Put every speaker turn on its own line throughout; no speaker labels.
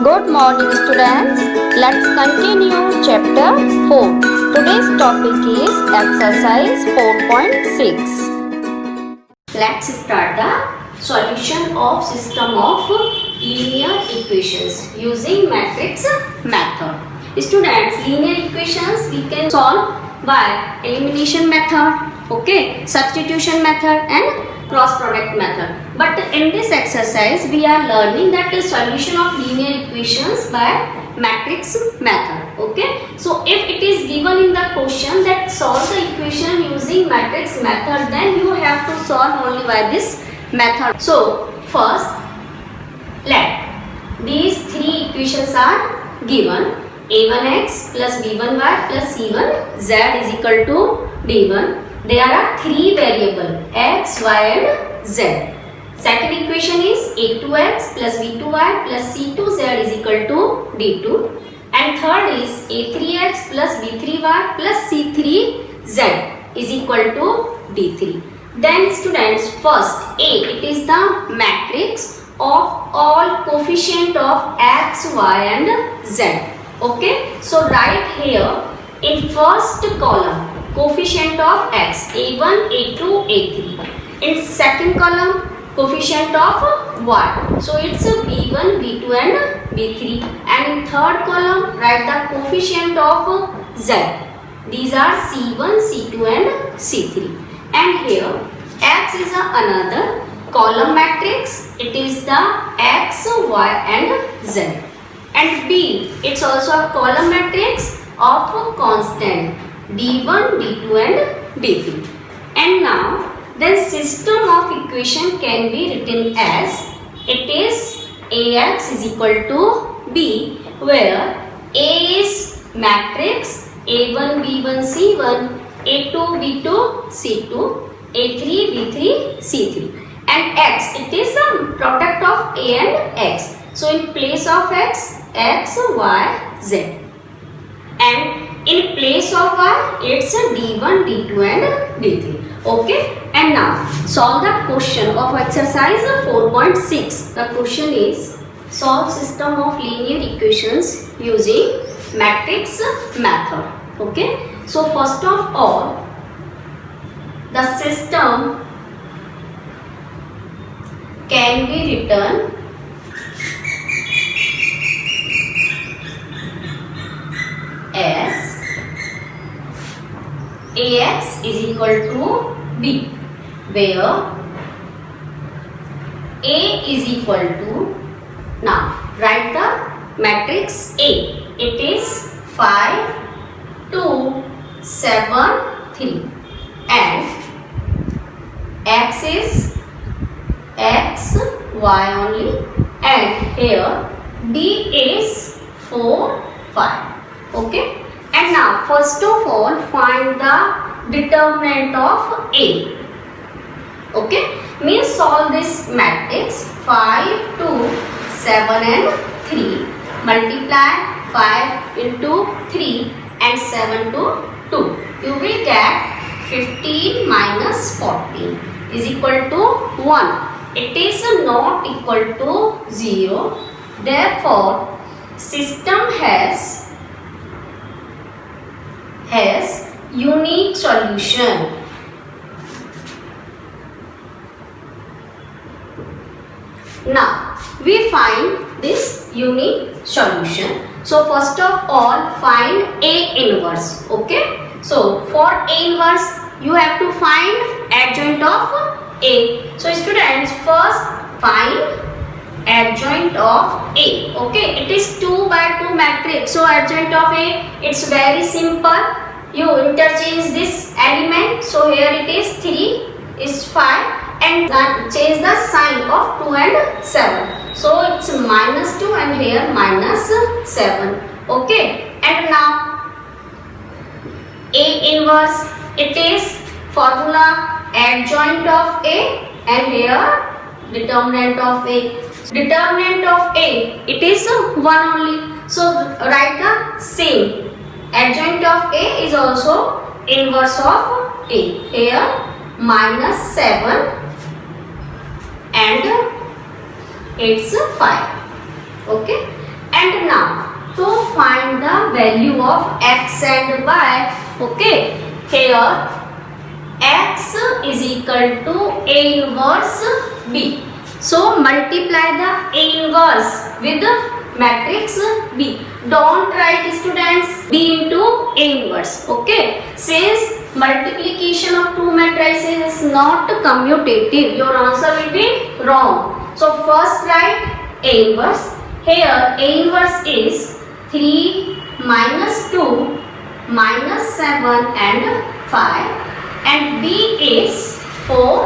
Good morning, students. Let's continue chapter 4. Today's topic is exercise 4.6. Let's start the solution of system of linear equations using matrix method. Students, linear equations we can solve by elimination method, substitution method and cross product method. But in this exercise we are learning that the solution of linear equations by matrix method. So if it is given in the question that solve the equation using matrix method, then you have to solve only by this method. So first, let these three equations are given. a1x plus b1y plus c1z is equal to d1. There are three variables x, y and z. Second equation is a2x plus b2y plus c2z is equal to d2. And third is a3x plus b3y plus c3z is equal to d3. Then students, first A, it is the matrix of all coefficient of x, y and z. So write here in first column coefficient of x, a1, a2, a3. In second column coefficient of y, so it's a b1, b2 and b3. And in third column write the coefficient of z. These are c1, c2 and c3. And here x is another column matrix. It is the x, y and z. And b, it's also a column matrix of constant d1, d2 and d3. And now the system of equation can be written as it is ax is equal to b, where a is matrix a1, b1, c1, a2, b2, c2, a3, b3, c3. And x, it is the product of a and x. So in place of x, x, y, z. And in place of y, it's a d1, d2 and d3. And now solve the question of exercise 4.6. The question is solve system of linear equations using matrix method. So first of all, the system can be written as ax is equal to b, where a is equal to, now write the matrix A. It is 5, 2, 7, 3. And x is x, y only. And here b is 4, 5. And now first of all find the determinant of A. Means solve this matrix 5, 2, 7 and 3. Multiply 5 into 3 and 7 to 2. You will get 15 minus 14 is equal to 1. It is not equal to 0. Therefore, system has unique solution. Now we find this unique solution. So first of all find A inverse. So for A inverse you have to find adjoint of A. So students, first find adjoint of A. It is 2 by 2 matrix. So adjoint of A, it's very simple. You interchange this element. So here it is 3 is 5 and change the sign of 2 and 7. So it's minus 2 and here minus 7. And now A inverse, it is formula adjoint of A and here determinant of A. Determinant of A, it is 1 only. So write the same. Adjoint of A is also inverse of A. Here minus 7 and it's 5. Okay. value of x and y. Okay, here x is equal to A inverse B. So multiply the A inverse with the matrix B. Don't write, students, B into A inverse. Okay, since multiplication of two matrices is not commutative, your answer will be wrong. So first write A inverse. Here A inverse is 3 minus 2 minus 7 and 5, and B is 4,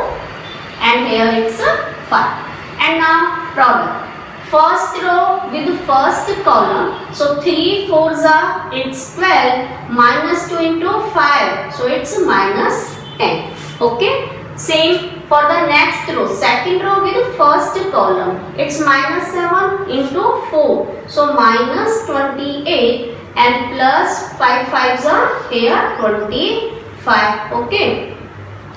and here it's 5. And now product. First row with first column. So 3 4s are, it's 12, minus 2 into 5. So it's minus 10. Okay. Same for the next row. Second row with first column. It's minus 7 into 4. So minus 28 and plus 5 5s are here 25. Okay.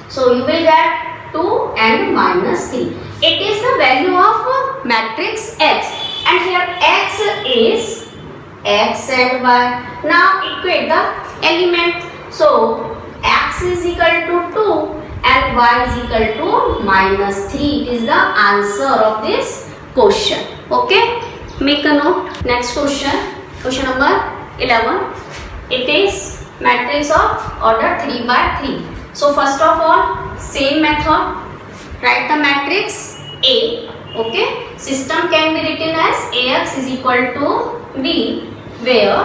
So you will get 2 and minus 3. It is the value of matrix X, and here X is X and Y. Now equate the element. So X is equal to 2 and Y is equal to minus 3. It is the answer of this question. Okay, make a note. Next question, question number 11. It is matrix of order 3 by 3. So first of all, same method. Write the matrix A. Okay, system can be written as AX is equal to B, where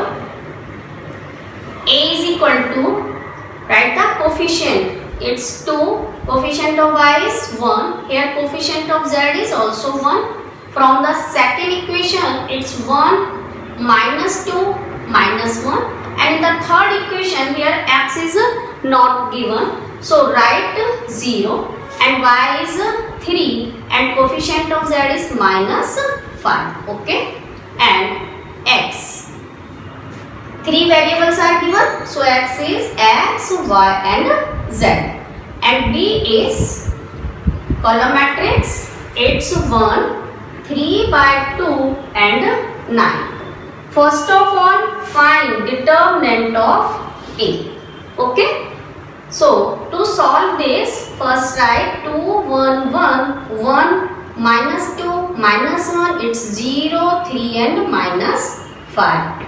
A is equal to, write the coefficient, it's 2, coefficient of Y is 1, here coefficient of Z is also 1. From the second equation, it's 1 minus 2 minus 1, and in the third equation here X is not given, so write 0. And Y is 3 and coefficient of Z is minus 5. Okay, and X. 3 variables are given, so X is X, Y and Z. And B is column matrix, it's 1, 3 by 2 and 9. First of all, find determinant of A. Okay. So, to solve this, first write 2, 1, 1, 1, minus 2, minus 1, it's 0, 3 and minus 5.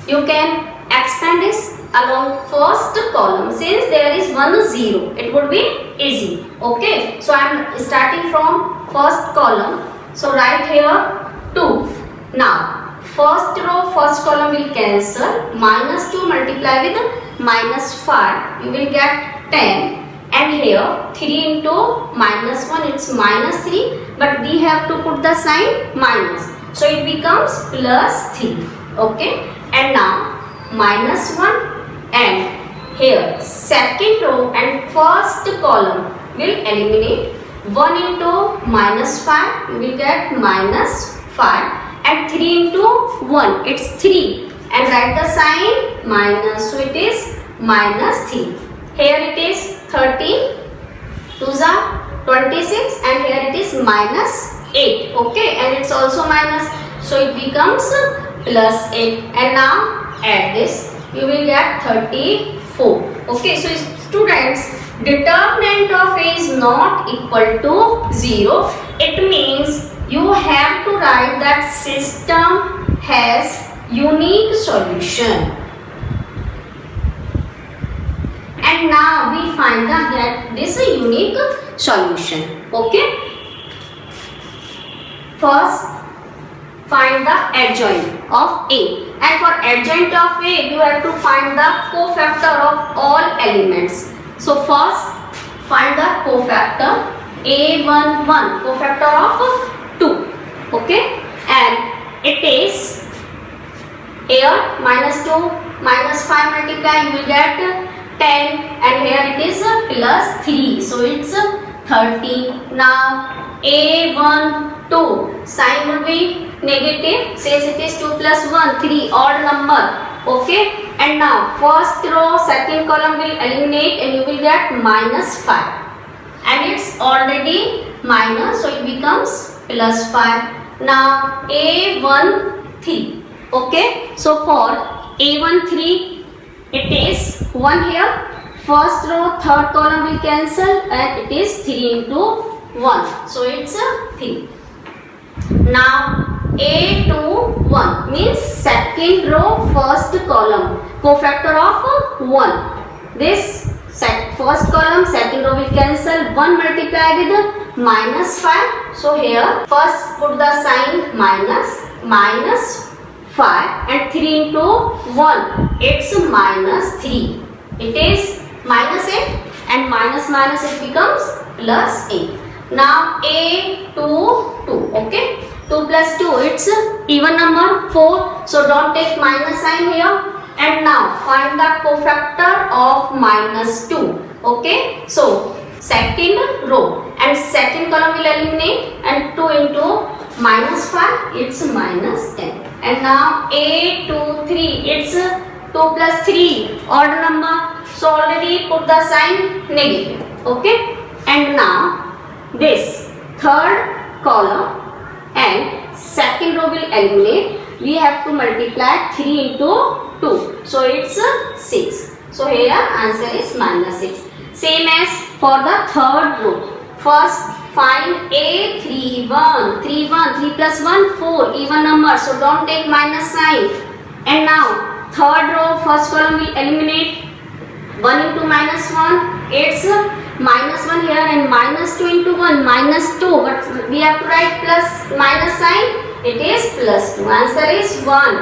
You can expand this along first column. Since there is 1 0, it would be easy. Okay, so I am starting from first column. So, write here 2. Now, first row, first column will cancel. Minus 2 multiply with minus 5, you will get 10, and here 3 into minus 1, it's minus 3, but we have to put the sign minus, so it becomes plus 3. Okay, and now minus 1, and here second row and first column will eliminate. 1 into minus 5, you will get minus 5, and 3 into 1, it's 3. And write the sign minus, so it is minus 3. Here it is 30, 2s are 26, and here it is minus 8. Okay, and it's also minus, so it becomes plus 8. And now add this, you will get 34. Okay, so students, determinant of A is not equal to 0. It means you have to write that system has unique solution. And now we find that this is a unique solution. Okay. First, find the adjoint of A. And for adjoint of A, you have to find the cofactor of all elements. So first, find the cofactor A11, cofactor of 2. Okay. And it is here minus 2 minus 5 multiply, you will get 10, and here it is plus 3, so it's 30. Now A1 2 sign will be negative, since it is 2 plus 1 3, odd number. Okay, and now first row second column will eliminate, and you will get minus 5, and it's already minus, so it becomes plus 5. Now A1 3. Okay, so for A1 3, it is 1 here. First row, third column will cancel and it is 3 into 1. So it's 3. Now A2 1 means second row, first column, cofactor of 1. This first column, second row will cancel. 1 multiply with minus 5. So here first put the sign minus 5 and 3 into 1. It's minus 3. It is minus 8 and minus it becomes plus 8. Now A2 2. Okay. 2 plus 2, it's even number 4. So don't take minus sign here. And now find the cofactor of minus 2. Okay. So second row and second column will eliminate and 2 into minus 5, it's minus 10. And now A2 3, it's 2 plus 3, odd number. So already put the sign negative. Okay. And now this third column and second row will eliminate. We have to multiply 3 into 2. So it's 6. So here answer is minus 6. Same as for the third row. First find A3 1. 3 plus 1 4. Even number. So don't take minus sign. And now third row, first column will eliminate. 1 into minus 1. It's minus 1 here and minus 2 into 1 minus 2, but we have to write plus minus sign. It is plus 2. Answer is 1.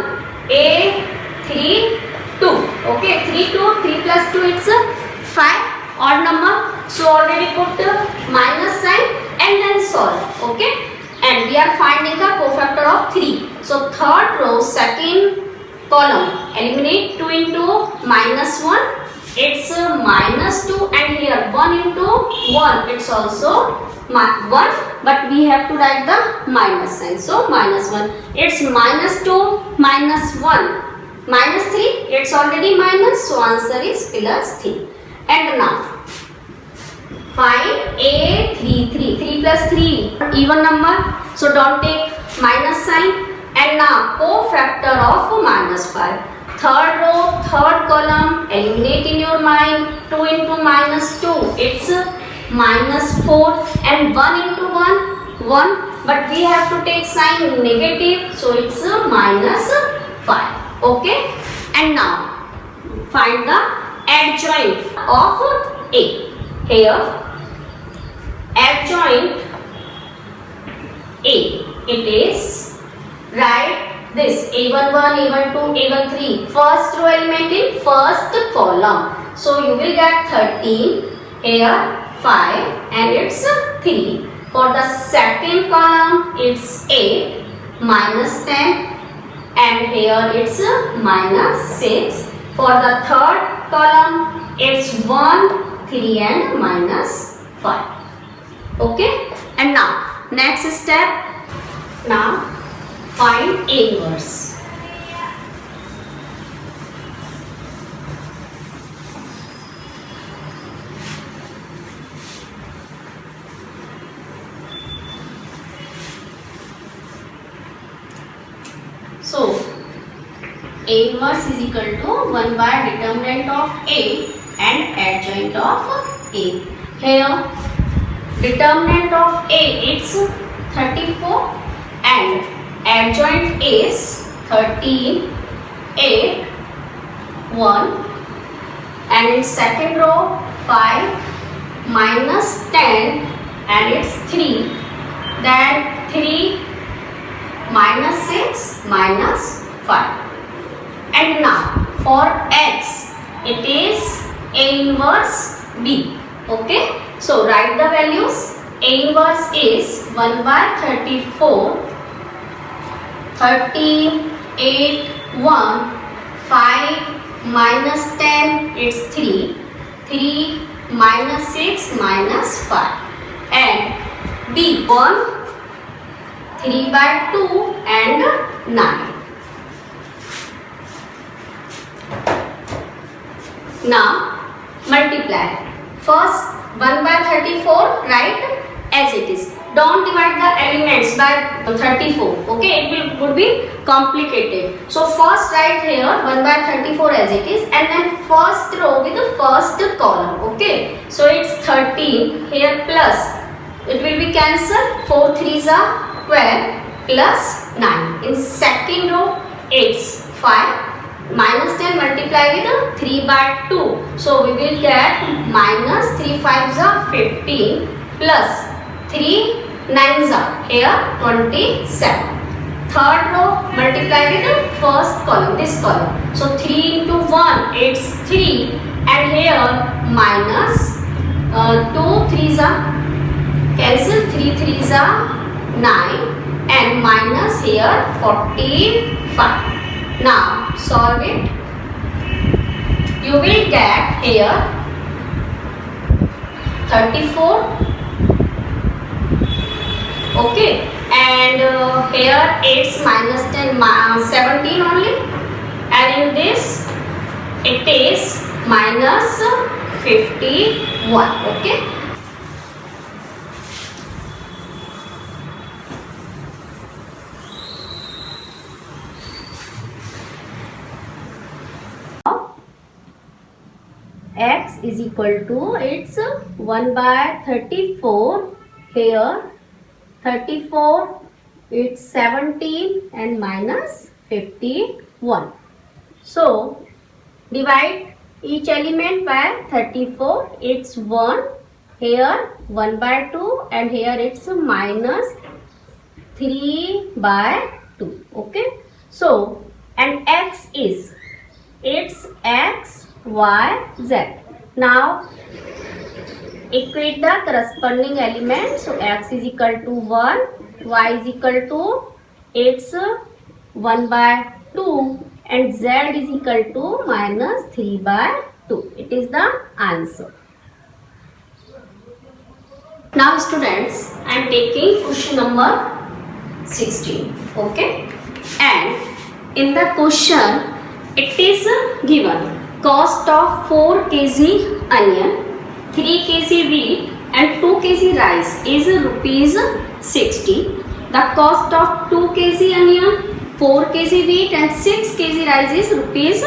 A 3 2. Okay, 3 2, 3 plus 2, it's 5, odd number. So already put minus sign and then solve. Okay, and we are finding the cofactor of 3. So third row, second column, eliminate 2 into minus 1. It's minus 2 and here 1 into 1, it's also 1, but we have to write the minus sign. So minus 1, it's minus 2 minus 1 minus 3, it's already minus, so answer is plus 3. And now find A3 3 plus 3, even number, so don't take minus sign. And now cofactor of minus 5. Third row, third column, eliminate in your mind. 2 into minus 2, it's minus 4 and 1 into 1, but we have to take sign negative, so it's minus 5. Okay, and now find the adjoint of A. Here adjoint A, it is right this A11, A12, A13, first row element in first column. So you will get 13, here 5 and it's 3. For the second column it's 8, minus 10 and here it's minus 6. For the third column it's 1, 3 and minus 5. Okay, and now next step, now find A inverse. So A inverse is equal to 1 by determinant of A and adjoint of A. Here determinant of A it's 34 and adjoint is 13, 8, 1 and in second row 5 minus 10 and it's 3, then 3 minus 6 minus 5. And now for X it is A inverse B. Okay, so write the values. A inverse is 1 by 34, 13, 8, 1, 5 minus 10, it's 3, 3 minus 6 minus 5 and B 1, 3 by 2 and 9. Now multiply. First 1 by 34 write as it is. don't divide the elements by 34. Okay, it would be complicated. So first write here 1 by 34 as it is, and then first row with the first column. Okay, so it's 13 here plus, it will be cancelled, 4 3s are 12 plus 9. In second row it's 5 minus 10 multiply with 3 by 2. So we will get minus 3 5s are 15 plus 3 9s are here 27. Third row multiply with the first column, this column. So 3 into 1 it's 3, and here minus 2 3s are cancel, 3 3s are 9, and minus here 45. Now solve it. You will get here 34. Okay, and here it's minus 10 17 only, and in this it is minus 51. Okay. X is equal to, it's 1 by 34 here, 34 it's 17 and minus 51. So divide each element by 34. It's 1 here, 1 by 2, and here it's minus 3 by 2. Okay, so and X is, it's X Y Z. Now equate the corresponding element. So X is equal to 1, Y is equal to, it's 1 by 2, and Z is equal to minus 3 by 2. It is the answer. Now students, I am taking question number 16. Okay, and in the question it is given cost of 4 kg onion, 3 kg wheat and 2 kg rice is rupees 60. The cost of 2 kg onion, 4 kg wheat and 6 kg rice is rupees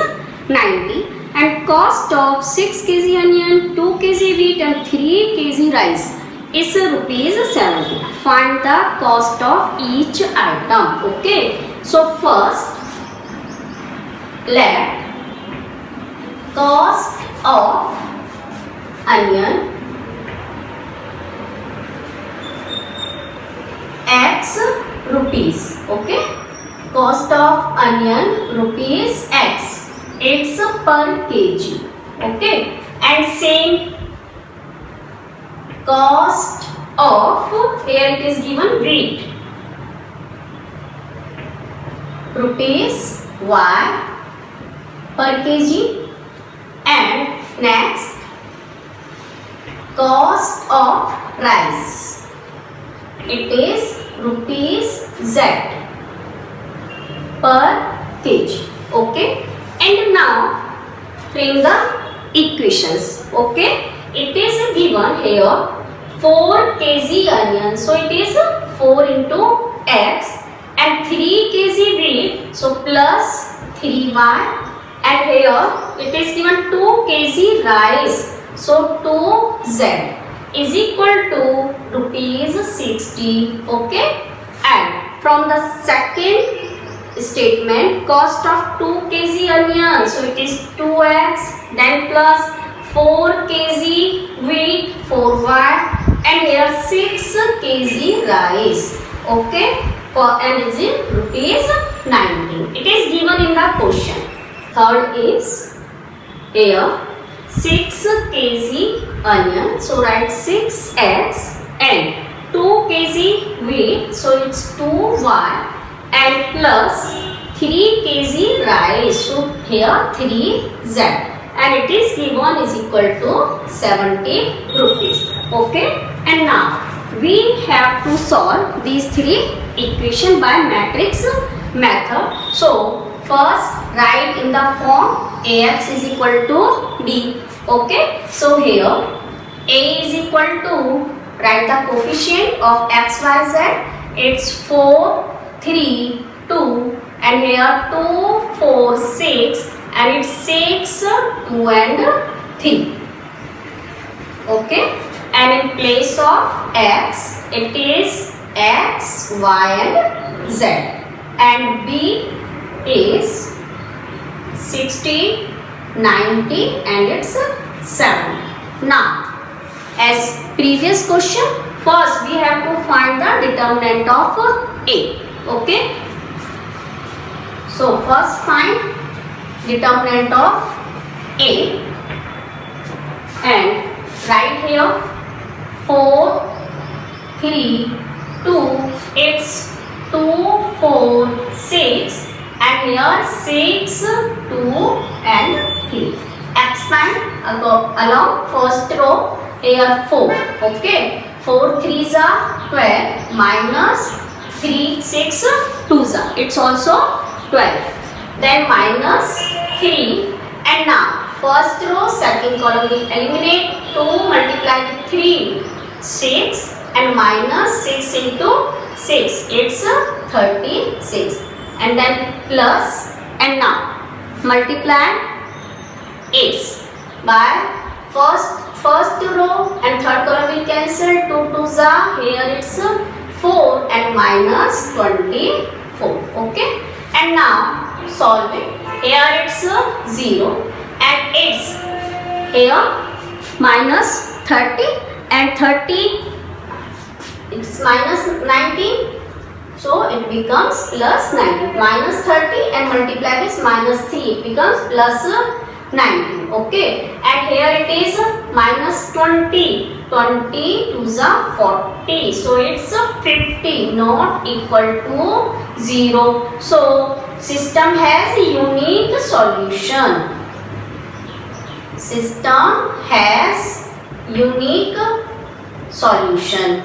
90, and cost of 6 kg onion, 2 kg wheat and 3 kg rice is rupees 70. Find the cost of each item. Okay, so first let cost of onion X rupees. Okay, cost of onion rupees X, it's per kg. Okay, and same cost of, here it is given wheat, rupees Y per kg. And next cost of rice, it is rupees Z per kg. Okay, and now frame the equations. Okay, it is given here 4 kg onion, so it is 4 into X, and 3 kg wheat, so plus 3y, and here it is given 2 kg rice, so 2z is equal to rupees 60. Okay, and from the second statement, cost of 2 kg onion, so it is 2x, then plus 4 kg wheat, 4y, and here 6 kg rice. Okay, for and is in rupees 19. It is given in the question. Third is here 6 kg onion, so write 6x, and 2 kg wheat, so it's 2y, and plus 3 kg rice, so here 3z, and it is given is equal to 70 rupees. Okay, and now we have to solve these three equations by matrix method. So first write in the form Ax is equal to B. Okay, so here A is equal to Write the coefficient of x, y, z. It's 4, 3, 2, and here 2, 4, 6, and it's 6, 2, and 3. Okay, and in place of x, it is x, y, and z, and b is 60, 90, and it's 7. Now, as previous question, first we have to find the determinant of a. Okay, so first find determinant of a and write here 4, 3, 2, it's 2, 4, 6, and here 6, 2, and 3. Expand along first row, here 4. Okay, 4 3s are 12 minus 3 6 2s are, it's also 12. Then minus 3, and now first row second column will eliminate. 2 multiplied with 3, 6, and minus 6 into 6, it's 36, and then plus, and now multiply is by first row and third column will cancel. 2 2s are, here it's 4 and minus 24. Okay, and now solve it. Here it's 0 and it's here minus 30 and 30, it's minus 19, so it becomes plus 90. Minus 30 and multiply with minus 3, it becomes plus 19. Okay, and here it is minus 20. 20 2s are 40, so it's 50, not equal to 0. So system has a unique solution. System has unique solution.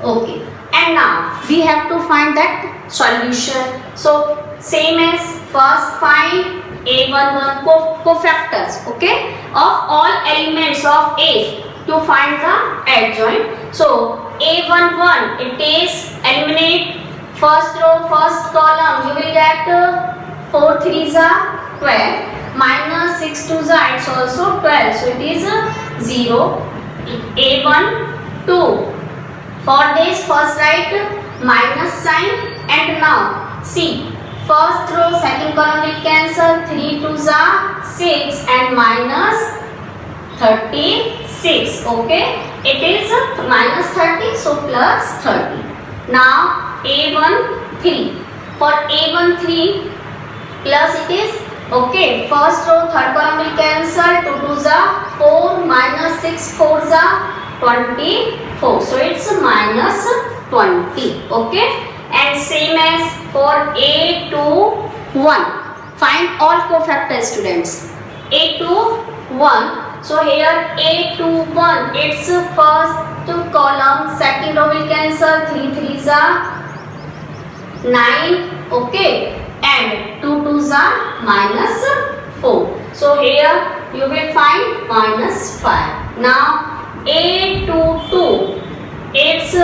Okay, and now we have to find that solution. So same as first find a11 cofactors, okay, of all elements of A to find the adjoint. So a11, it is eliminate first row first column, you will get 4 3s are 12 minus 6 2s are, it's also 12, so it is 0. a1 2, for this first write minus sign, and now see first row second column will cancel. 3 2s are 6 and minus 36. Okay, it is minus 30, so plus 30. Now a1 3, for a1 3 plus it is, okay, first row third column will cancel. 2 2s are 4 minus 6 4s are 24, so it's minus 20. Okay, and same as for a21, find all cofactors students. a21, so here a21, it's first column second row will cancel. 3 3s are 9, okay, and 2 2s are minus 4, so here you will find minus 5. Now a22, it's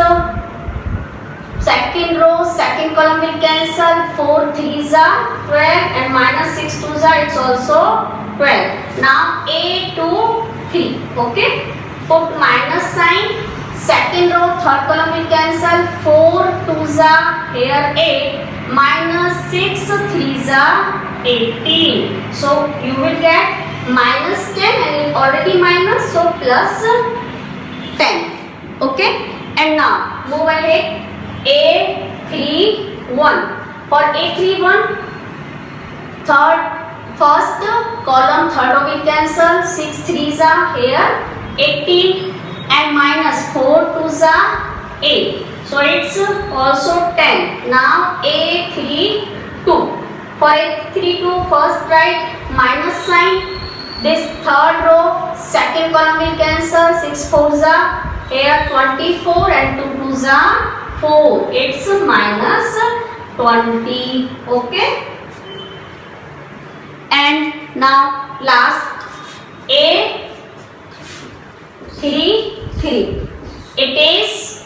second row second column will cancel. 4 3s are 12 and minus 6 2s are, it's also 12. Now a23, okay, put minus sign, second row third column will cancel. 4 2s are, here 8 minus 6 3s are 18, so you will get minus 10 and it already minus, so plus 10. Okay, and now move ahead. a31, for a31 first column third row will cancel. 6 3s are, here 18 and minus 4 2s are 8, so it's also 10. Now a32, for a32 first write minus sign, this third row second column will cancel. 6 4s are, here 24 and 2 2s are 4, it's minus 20. Okay, and now last a33, 3. It is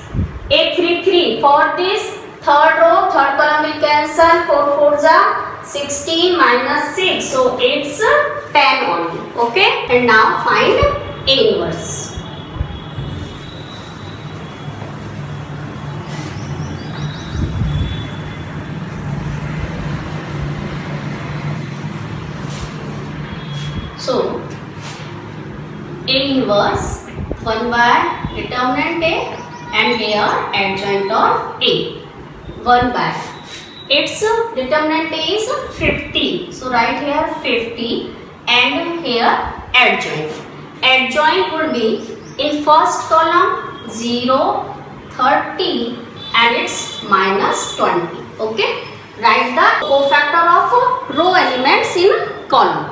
833. For this third row, third column will cancel. 4 4s are 16 minus 6. So it's 10 only. Okay. And now find A inverse. So A inverse 1 by determinant A and here adjoint of A. 1 by its determinant A is 50. So write here 50 and here adjoint. Adjoint would be in first column 0, 30 and it's minus 20. Okay. Write the cofactor of row elements in column.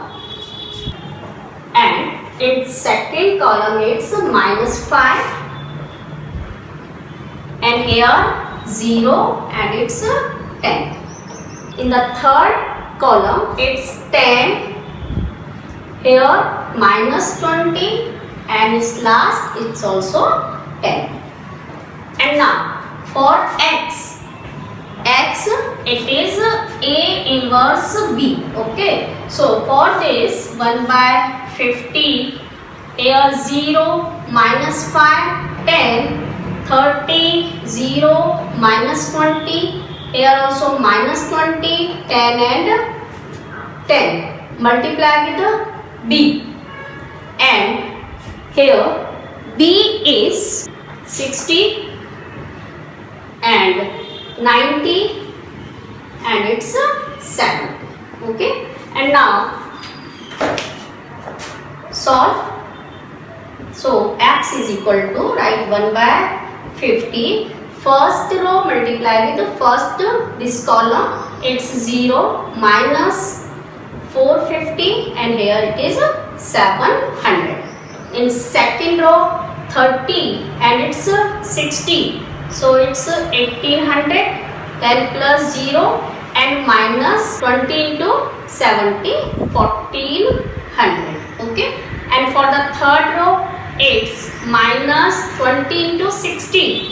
And in second column it's minus 5 and here 0 and it's 10. In the third column it's 10, here minus 20 and its last it's also 10. And now for x it is A inverse B. Okay, so for this 1 by 50, here 0, minus 5, 10, 30, 0, minus 20, here also minus 20, 10 and 10. Multiply with B. And here B is 60 and 90 and it's 7. Okay. And now solve. So x is equal to, write 1 by 50. First row multiply with the first this column. It's 0 minus 450 and here it is 700. In second row 30 and it's 60. So it's 1800. 10 plus 0 and minus 20 into 70, 1400. Okay. And for the third row it's minus 20 into 60,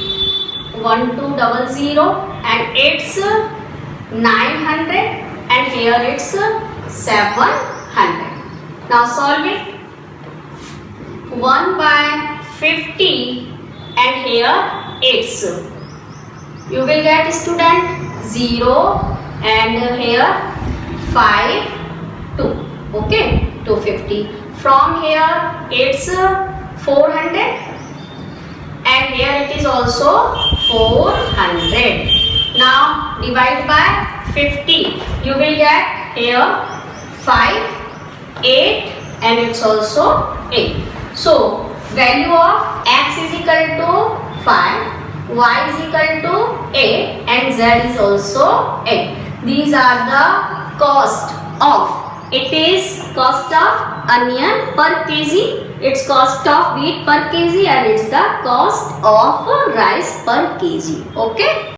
1200 and it's 900 and here it's 700. Now solve it. 1 by 50 and here it's, you will get student 0 and here 5, 2. Okay, 250. From here it's 400 and here it is also 400. Now divide by 50. You will get here 5, 8 and it's also 8. So value of x is equal to 5. Y is equal to 8 and Z is also 8. These are the cost of, it is cost of onion per kg, it's cost of wheat per kg and it's the cost of rice per kg. Okay.